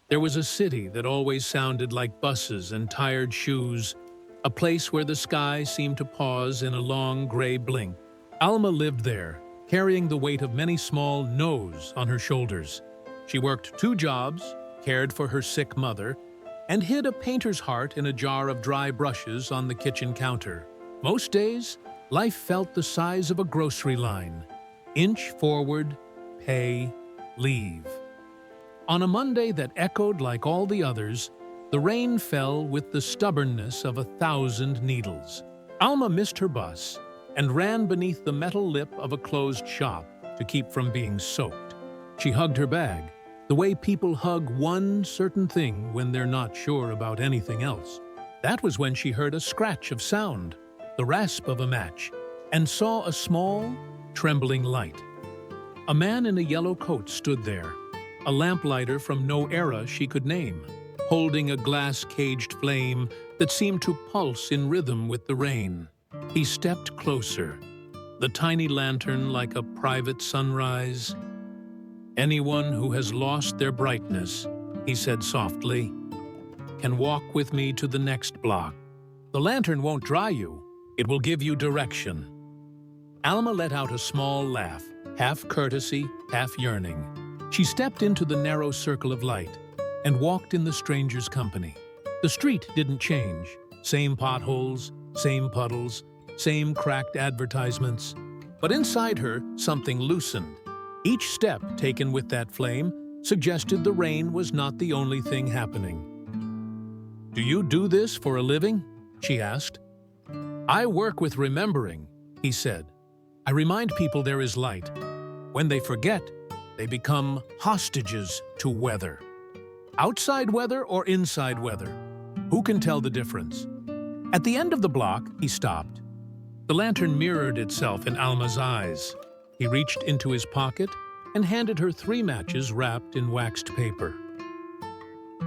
There was a city that always sounded like buses and tired shoes, a place where the sky seemed to pause in a long gray blink. Alma lived there, carrying the weight of many small no's on her shoulders. She worked 2 jobs, cared for her sick mother, and hid a painter's heart in a jar of dry brushes on the kitchen counter. Most days, life felt the size of a grocery line. Inch forward, pay, leave. On a Monday that echoed like all the others, the rain fell with the stubbornness of 1,000 needles. Alma missed her bus and ran beneath the metal lip of a closed shop to keep from being soaked. She hugged her bag, the way people hug one certain thing when they're not sure about anything else. That was when she heard a scratch of sound, the rasp of a match, and saw a small, trembling light. A man in a yellow coat stood there, a lamplighter from no era she could name, holding a glass-caged flame that seemed to pulse in rhythm with the rain. He stepped closer, the tiny lantern like a private sunrise. "Anyone who has lost their brightness," he said softly, "can walk with me to the next block. The lantern won't dry you. It will give you direction." Alma let out a small laugh, half courtesy, half yearning. She stepped into the narrow circle of light and walked in the stranger's company. The street didn't change. Same potholes, same puddles, same cracked advertisements. But inside her, something loosened. Each step taken with that flame suggested the rain was not the only thing happening. "Do you do this for a living?" she asked. "I work with remembering," he said. "I remind people there is light. When they forget, they become hostages to weather. Outside weather or inside weather? Who can tell the difference?" At the end of the block, he stopped. The lantern mirrored itself in Alma's eyes. He reached into his pocket and handed her 3 matches wrapped in waxed paper.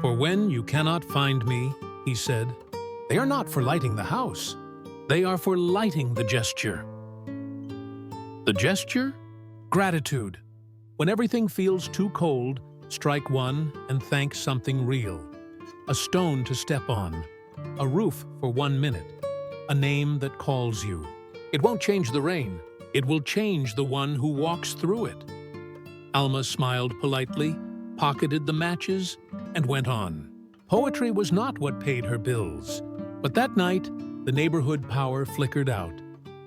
"For when you cannot find me," he said, "they are not for lighting the house. They are for lighting the gesture." The gesture? Gratitude. When everything feels too cold, strike one and thank something real. A stone to step on, a roof for 1 minute, a name that calls you. It won't change the rain. It will change the one who walks through it. Alma smiled politely, pocketed the matches, and went on. Poetry was not what paid her bills, but that night, the neighborhood power flickered out.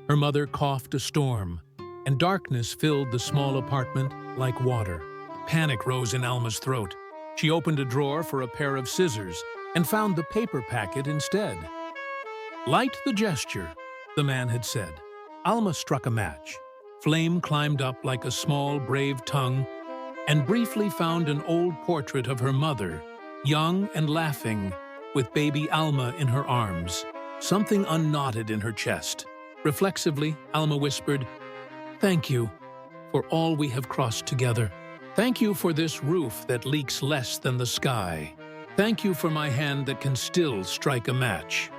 Her mother coughed a storm, and darkness filled the small apartment like water. Panic rose in Alma's throat. She opened a drawer for a pair of scissors and found the paper packet instead. "Light the gesture," the man had said. Alma struck a match. Flame climbed up like a small, brave tongue and briefly found an old portrait of her mother, young and laughing, with baby Alma in her arms. Something unknotted in her chest. Reflexively, Alma whispered, "Thank you for all we have crossed together. Thank you for this roof that leaks less than the sky. Thank you for my hand that can still strike a match."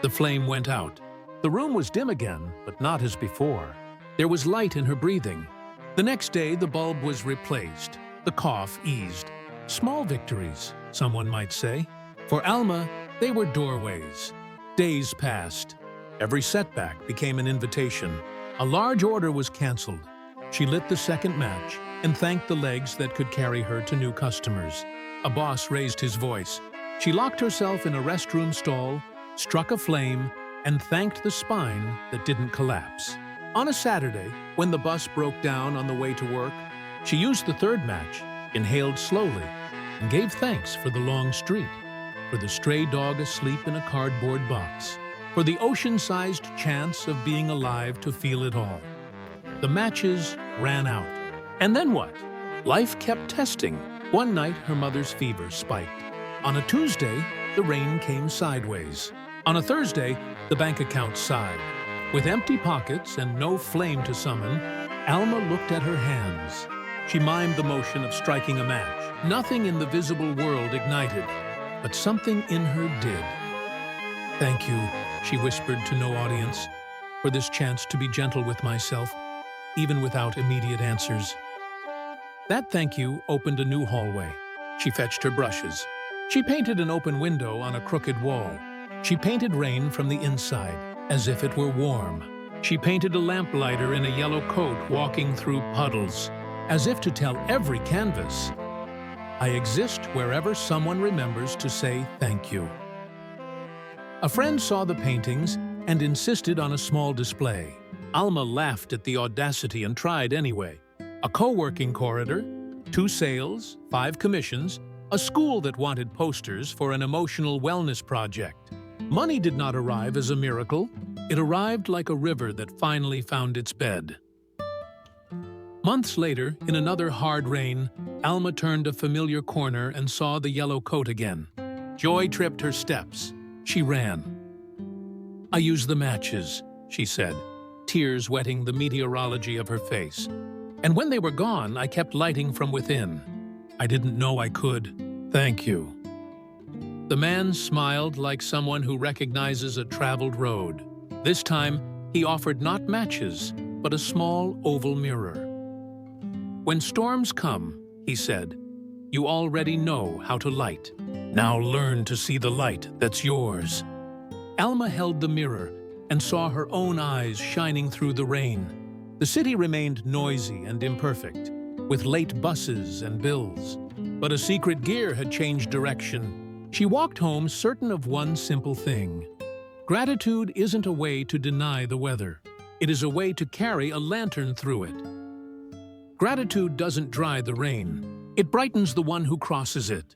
The flame went out. The room was dim again, but not as before. There was light in her breathing. The next day, the bulb was replaced. The cough eased. Small victories, someone might say. For Alma, they were doorways. Days passed. Every setback became an invitation. A large order was canceled. She lit the second match and thanked the legs that could carry her to new customers. A boss raised his voice. She locked herself in a restroom stall, struck a flame, and thanked the spine that didn't collapse. On a Saturday, when the bus broke down on the way to work, she used the third match, inhaled slowly, and gave thanks for the long street, for the stray dog asleep in a cardboard box, for the ocean-sized chance of being alive to feel it all. The matches ran out. And then what? Life kept testing. One night, her mother's fever spiked. On a Tuesday, the rain came sideways. On a Thursday, the bank account sighed. With empty pockets and no flame to summon, Alma looked at her hands. She mimed the motion of striking a match. Nothing in the visible world ignited, but something in her did. "Thank you," she whispered to no audience, "for this chance to be gentle with myself, even without immediate answers." That thank you opened a new hallway. She fetched her brushes. She painted an open window on a crooked wall. She painted rain from the inside, as if it were warm. She painted a lamplighter in a yellow coat walking through puddles, as if to tell every canvas, I exist wherever someone remembers to say thank you. A friend saw the paintings and insisted on a small display. Alma laughed at the audacity and tried anyway. A co-working corridor, 2 sales, 5 commissions, a school that wanted posters for an emotional wellness project. Money did not arrive as a miracle. It arrived like a river that finally found its bed. Months later, in another hard rain, Alma turned a familiar corner and saw the yellow coat again. Joy tripped her steps. She ran. I used the matches, she said, tears wetting the meteorology of her face. And when they were gone, I kept lighting from within. I didn't know I could. Thank you. The man smiled like someone who recognizes a traveled road. This time, he offered not matches, but a small oval mirror. When storms come, he said, you already know how to light. Now learn to see the light that's yours. Alma held the mirror and saw her own eyes shining through the rain. The city remained noisy and imperfect, with late buses and bills. But a secret gear had changed direction. She walked home certain of one simple thing. Gratitude isn't a way to deny the weather. It is a way to carry a lantern through it. Gratitude doesn't dry the rain. It brightens the one who crosses it.